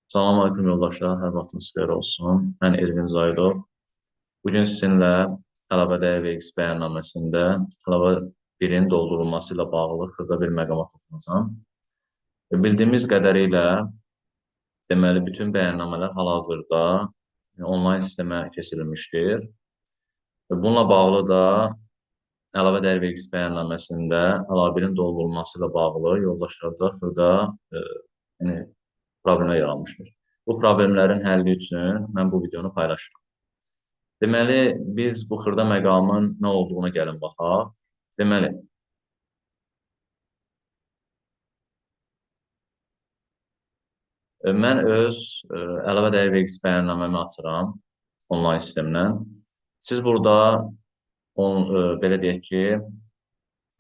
Salam aleyküm yoldaşlar, hər vaxtınız xeyir olsun. Mən Elvin Zaydov. Bugün sizinlə tələbə dəyər vergisi bəyannaməsində tələbə birin doldurulması ilə bağlı xırda bir məqama toxunacağam. Bildiyimiz qədərilə, deməli, bütün bəyənnamələr hal-hazırda onlayn sistemə keçirilmişdir. Bununla bağlı da əlavə dəyər vergisi bəyannaməsində əlavə birin doldurulması ilə bağlı yoldaşlarda xırda yəni, problemlər yaranmışdır. Bu problemlərin həlli üçün mən bu videonu paylaşıram. Deməli, biz bu xırda məqamın nə olduğuna gəlin baxaq. Deməli, mən öz əlavə dəyər vergisi bəyannaməmi açıram onlayn sistemdən. Siz burada belə deyək ki,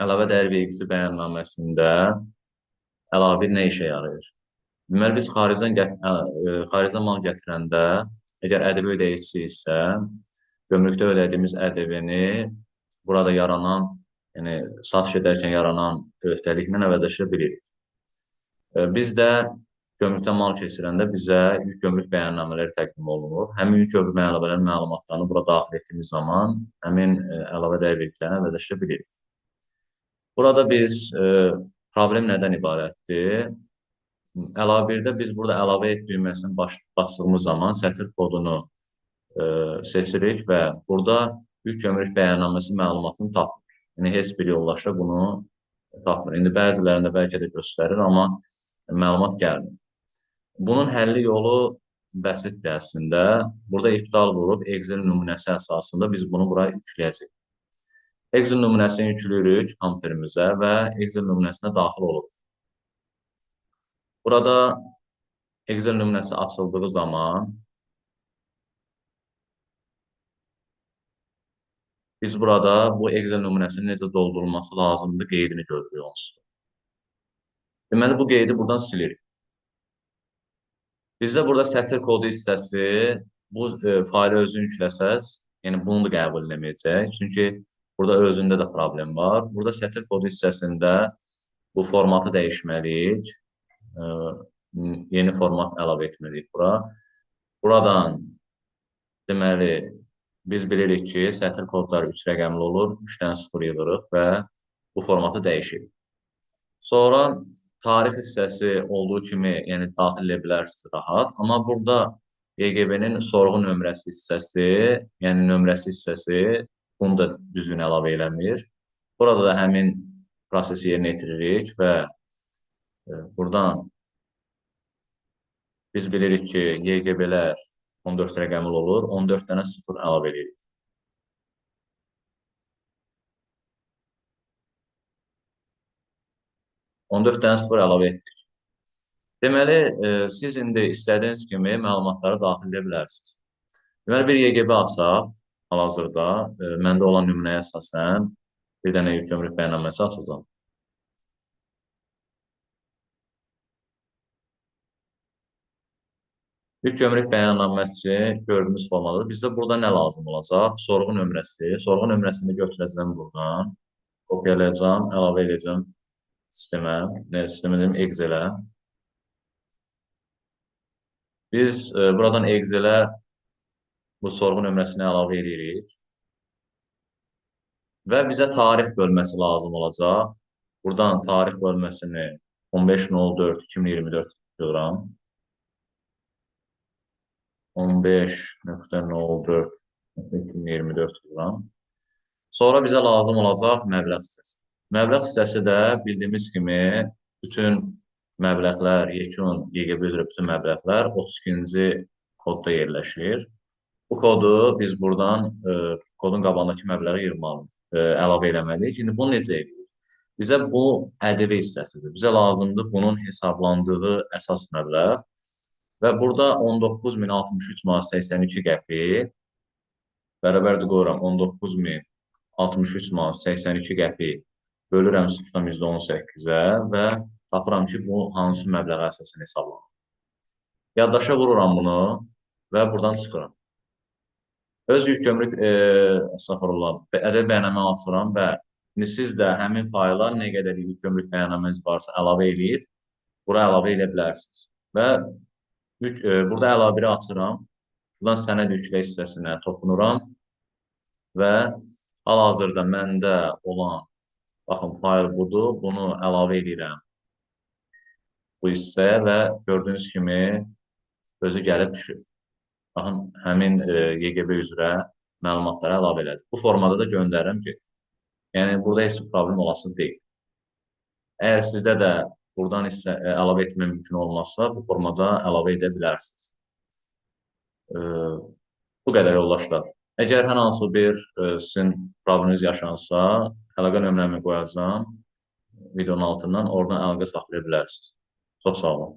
əlavə dəyər vergisi bəyannaməsində əlavə bir nə işə yarayır? Deməli, biz xaricdən mal gətirəndə, əgər ƏDV ödəyicisi isə, gömrükdə ödədiyimiz ƏDV-ni burada yaranan, yəni satış edərkən yaranan öhdəliklə əvəzləşdirə bilirik. Biz də gömrükdən mal keçirəndə bizə yük gömrük bəyannamələri təqdim olunur. Həmin yük gömrük bəyannamələrinin məlumatlarını bura daxil etdiyimiz zaman həmin əlavə dəyər vergilərini əvəzləşdirə bilirik. Burada biz problem nədən ibarətdir? Əlavə birdə biz burada əlavə et düyməsini basdığımız zaman sətir kodunu seçirik və burada yük gömrük bəyannaməsi məlumatını tapmır. Yəni, heç bir yoldaşa bunu tapmır. İndi bəzilərində bəlkə də göstərir, amma məlumat gəlmir. Bunun həlli yolu bəsitdir əslində. Burada iptal vurub Excel nümunəsi əsasında biz bunu buraya yükləyəcəyik. Excel nümunəsini yükləyirik kompüterimizə və Excel nümunəsinə daxil oluruq. Burada Excel nümunəsi açıldığı zaman biz burada bu Excel nümunəsinin necə doldurulması lazımdır qeydini görürük onsuz. Deməli, bu qeydi buradan silirik. Bizdə burada sətir kodu hissəsi, bu faylı özünü yükləsəz, yəni bunu da qəbul edəməyəcək. Çünki burada özündə də problem var. Burada sətir kodu hissəsində bu formatı dəyişməliyik. Yeni format əlavə etməliyik bura. Buradan deməli, biz bilirik ki, sətir kodları 3 rəqəmli olur, 3-dən 0 yığırıq və bu formatı dəyişirik. Sonra tarix hissəsi olduğu kimi, yəni daxil edə bilərsiniz rahat. Amma burada YGB-nin sorğu nömrəsi hissəsi, yəni nömrəsi hissəsi bunu da düzgün əlavə eləmir. Burada da həmin prosesi yerinə yetiririk və buradan biz bilirik ki, YGB-lər 14 rəqəmli olur, 14 dənə 0 əlavə edirik. On dörd dənə 0 əlavə etdik. Deməli, siz indi istədiyiniz kimi məlumatları daxil edə bilərsiniz. Deməli, bir YGB açaq, hal-hazırda məndə olan nümunəyə əsasən bir dənə yük gömrük bəyannaməsi açacağam. Yük gömrük bəyannaməsi gördüyümüz formadadır. Bizdə burada nə lazım olacaq? Sorğu nömrəsi. Sorğu nömrəsini götürəcəm buradan. Kopyalayacağam, əlavə edəcəm sistemə. Sistemə deyim, Excel-ə. Biz buradan Excel-ə bu sorğu nömrəsini əlavə edirik. Və bizə tarix bölməsi lazım olacaq. Buradan tarix bölməsini 15.04.2024 tuturam. 15.04.2024 tuturam. Sonra bizə lazım olacaq məbləğ hissəsi. Məbləğ hissəsi də bildiyimiz kimi bütün məbləğlər, yekun YGB üzrə bütün məbləğlər 32-ci kodda yerləşir. Bu kodu biz buradan kodun qabağındakı məbləği yığmalıyıq, əlavə eləməliyik. İndi bunu necə edirik? Bizə bu ƏDV hissəsidir. Bizə lazımdır bunun hesablandığı əsas məbləğ və burada 19.063,82 qəpik bərabərdir qoyuram 19.063,82 qəpik bölürəm 0,18-ə və tapıram ki, bu hansı məbləğə əsasən hesablanır. Yaddaşa vururam bunu və buradan çıxıram. Öz yük gömrük ƏDV bəyannamə açıram və siz də həmin fayla nə qədər yük gömrük bəyannaməniz varsa əlavə edib, bura əlavə edə bilərsiniz. Və Burada əlavə biri açıram. Buradan sənəd yüklə hissəsinə toxunuram və hal-hazırda məndə olan, baxın, fayl budur. Bunu əlavə edirəm bu hissəyə və gördüyünüz kimi özü gəlib düşür. Baxın, həmin YGB üzrə məlumatları əlavə elədik. Bu formada da göndərirəm ki, yəni burada heç bir problem olası deyil. Əgər sizdə də buradan hissə əlavə etmək mümkün olmazsa, bu formada əlavə edə bilərsiniz. Bu qədər yoldaşlar. Əgər hər hansı bir sizin probleminiz yaşansa, əlaqə nömrəmi qoyacağam videonun altından, oradan əlaqə saxlaya bilərsiniz. Çox sağ olun.